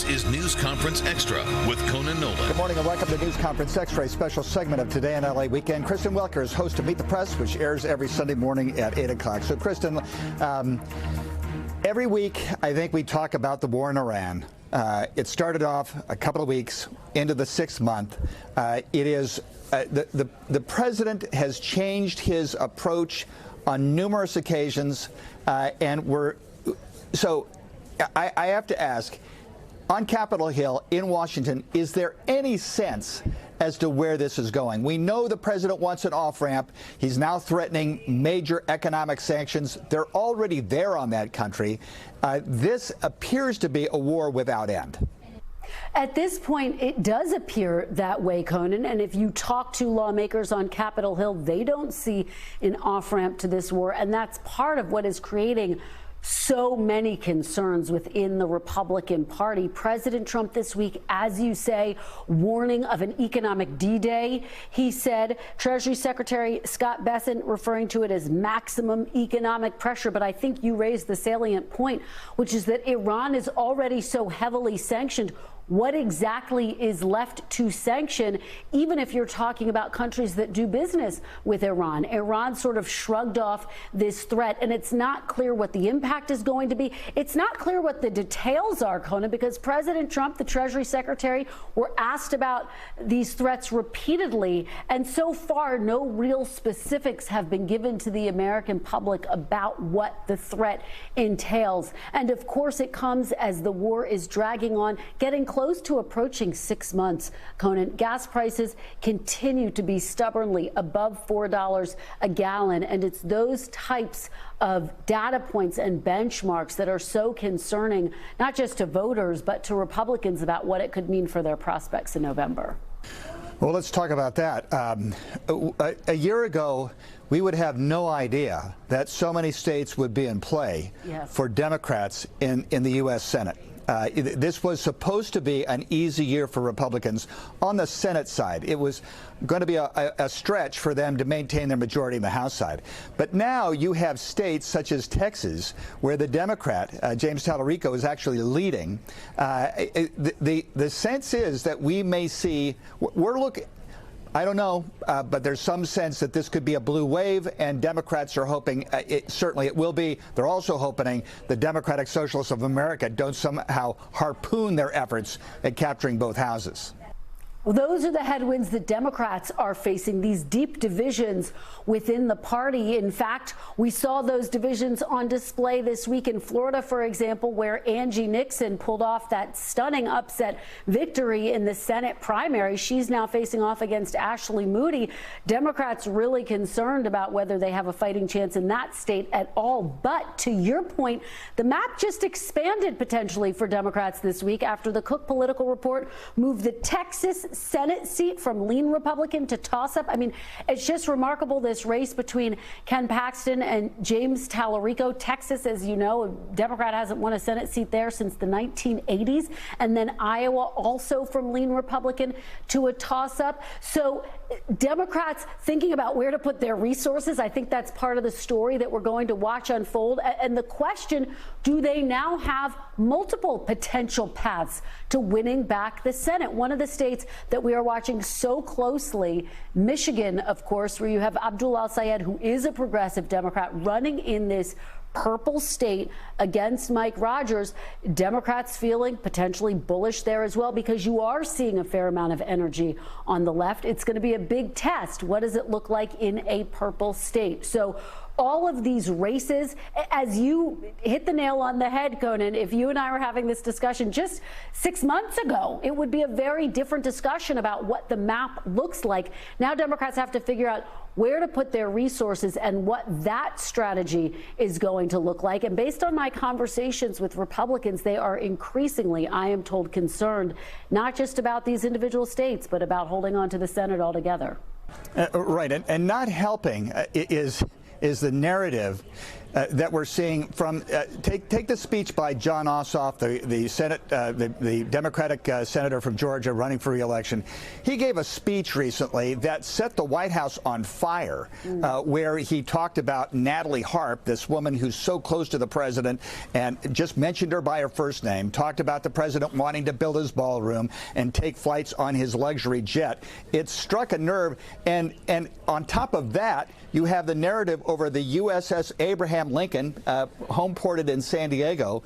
This is News Conference Extra with Conan Nolan. Good morning and welcome to News Conference Extra, a special segment of Today in LA Weekend. Kristen Welker is host of Meet the Press, which airs every Sunday morning at 8 o'clock. So, Kristen, every week I think we talk about the war in Iran. It started off a couple of weeks into the 6th month. The president has changed his approach on numerous occasions, I have to ask, on Capitol Hill in Washington, is there any sense as to where this is going? We know the president wants an off-ramp. He's now threatening major economic sanctions. They're already there on that country. This appears to be a war without end. At this point, it does appear that way, Conan. And if you talk to lawmakers on Capitol Hill, they don't see an off-ramp to this war. And that's part of what is creating so many concerns within the Republican Party. President Trump this week, as you say, warning of an economic D-Day. He said, Treasury Secretary Scott Bessent referring to it as maximum economic pressure. But I think you raised the salient point, which is that Iran is already so heavily sanctioned. What exactly is left to sanction, even if you're talking about countries that do business with Iran? Iran sort of shrugged off this threat, and it's not clear what the impact is going to be. It's not clear what the details are, Conan, because President Trump, the Treasury Secretary, were asked about these threats repeatedly, and so far no real specifics have been given to the American public about what the threat entails. And of course it comes as the war is dragging on, getting close to approaching 6 months. Conan, gas prices continue to be stubbornly above $4 a gallon, and it's those types of data points and benchmarks that are so concerning, not just to voters, but to Republicans about what it could mean for their prospects in November. Well, let's talk about that. A year ago, we would have no idea that so many states would be in play for Democrats in the U.S. Senate. This was supposed to be an easy year for Republicans on the Senate side. It was going to be a stretch for them to maintain their majority in the House side. But now you have states such as Texas, where the Democrat, James Talarico, is actually leading. The sense is that we may see, we're looking, I don't know, but there's some sense that this could be a blue wave, and Democrats are hoping, certainly it will be. They're also hoping the Democratic Socialists of America don't somehow harpoon their efforts at capturing both houses. Well, those are the headwinds that Democrats are facing, these deep divisions within the party. In fact, we saw those divisions on display this week in Florida, for example, where Angie Nixon pulled off that stunning upset victory in the Senate primary. She's now facing off against Ashley Moody. Democrats really concerned about whether they have a fighting chance in that state at all. But to your point, the map just expanded potentially for Democrats this week after the Cook Political Report moved the Texas Senate seat from lean Republican to toss-up. I mean, it's just remarkable, this race between Ken Paxton and James Talarico. Texas, as you know, a Democrat hasn't won a Senate seat there since the 1980s. And then Iowa also from lean Republican to a toss-up. So Democrats thinking about where to put their resources. I think that's part of the story that we're going to watch unfold. And the question, do they now have multiple potential paths to winning back the Senate? One of the states that we are watching so closely, Michigan, of course, where you have Abdul Al-Sayed, who is a progressive Democrat, running in this purple state against Mike Rogers. Democrats feeling potentially bullish there as well, because you are seeing a fair amount of energy on the left. It's going to be a big test. What does it look like in a purple state? So all of these races, as you hit the nail on the head, Conan, if you and I were having this discussion just 6 months ago, it would be a very different discussion about what the map looks like. Now Democrats have to figure out where to put their resources and what that strategy is going to look like. And based on my conversations with Republicans, they are increasingly, I am told, concerned not just about these individual states, but about holding on to the Senate altogether. Right. And not helping is the narrative that we're seeing from take the speech by Jon Ossoff, the Senate, the Democratic senator from Georgia running for re-election. He gave a speech recently that set the White House on fire, where he talked about Natalie Harp, this woman who's so close to the president, and just mentioned her by her first name, talked about the president wanting to build his ballroom and take flights on his luxury jet. It struck a nerve, and on top of that, you have the narrative over the USS Abraham Lincoln, home ported in San Diego.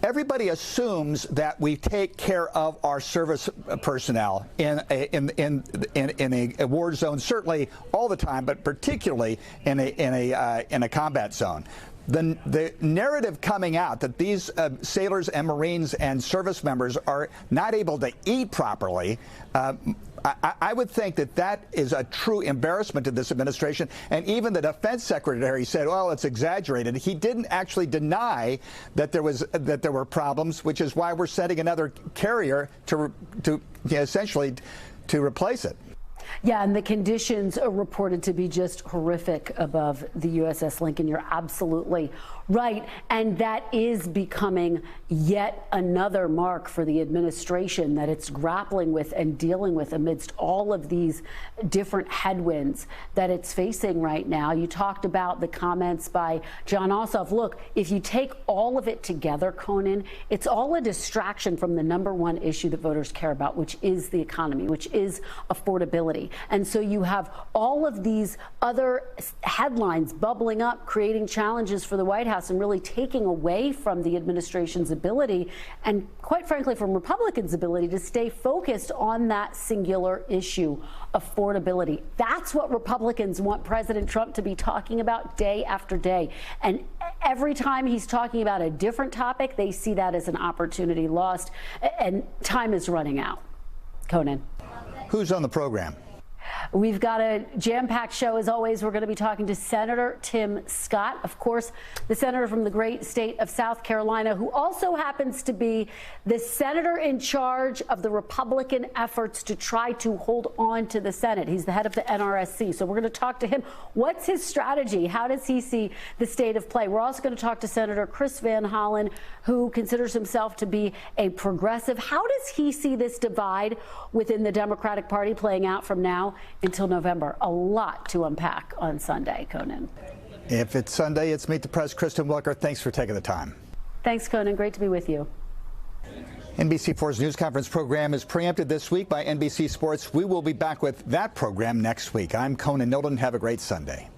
Everybody assumes that we take care of our service personnel in a war zone, certainly all the time, but particularly in a combat zone. The narrative coming out that these sailors and Marines and service members are not able to eat properly, I would think that is a true embarrassment to this administration. And even the defense secretary said, well, it's exaggerated. He didn't actually deny that there were problems, which is why we're sending another carrier to essentially to replace it. Yeah, and the conditions are reported to be just horrific above the USS Lincoln. You're absolutely right. And that is becoming yet another mark for the administration that it's grappling with and dealing with amidst all of these different headwinds that it's facing right now. You talked about the comments by Jon Ossoff. Look, if you take all of it together, Conan, it's all a distraction from the #1 issue that voters care about, which is the economy, which is affordability. And so you have all of these other headlines bubbling up, creating challenges for the White House and really taking away from the administration's ability and, quite frankly, from Republicans' ability to stay focused on that singular issue, affordability. That's what Republicans want President Trump to be talking about day after day. And every time he's talking about a different topic, they see that as an opportunity lost. And time is running out. Conan. Who's on the program? We've got a jam-packed show, as always. We're going to be talking to Senator Tim Scott, of course, the senator from the great state of South Carolina, who also happens to be the senator in charge of the Republican efforts to try to hold on to the Senate. He's the head of the NRSC. So we're going to talk to him. What's his strategy? How does he see the state of play? We're also going to talk to Senator Chris Van Hollen, who considers himself to be a progressive. How does he see this divide within the Democratic Party playing out from now until November? A lot to unpack on Sunday, Conan. If it's Sunday, it's Meet the Press. Kristen Welker, thanks for taking the time. Thanks, Conan. Great to be with you. NBC4's news conference program is preempted this week by NBC Sports. We will be back with that program next week. I'm Conan Nolan. Have a great Sunday.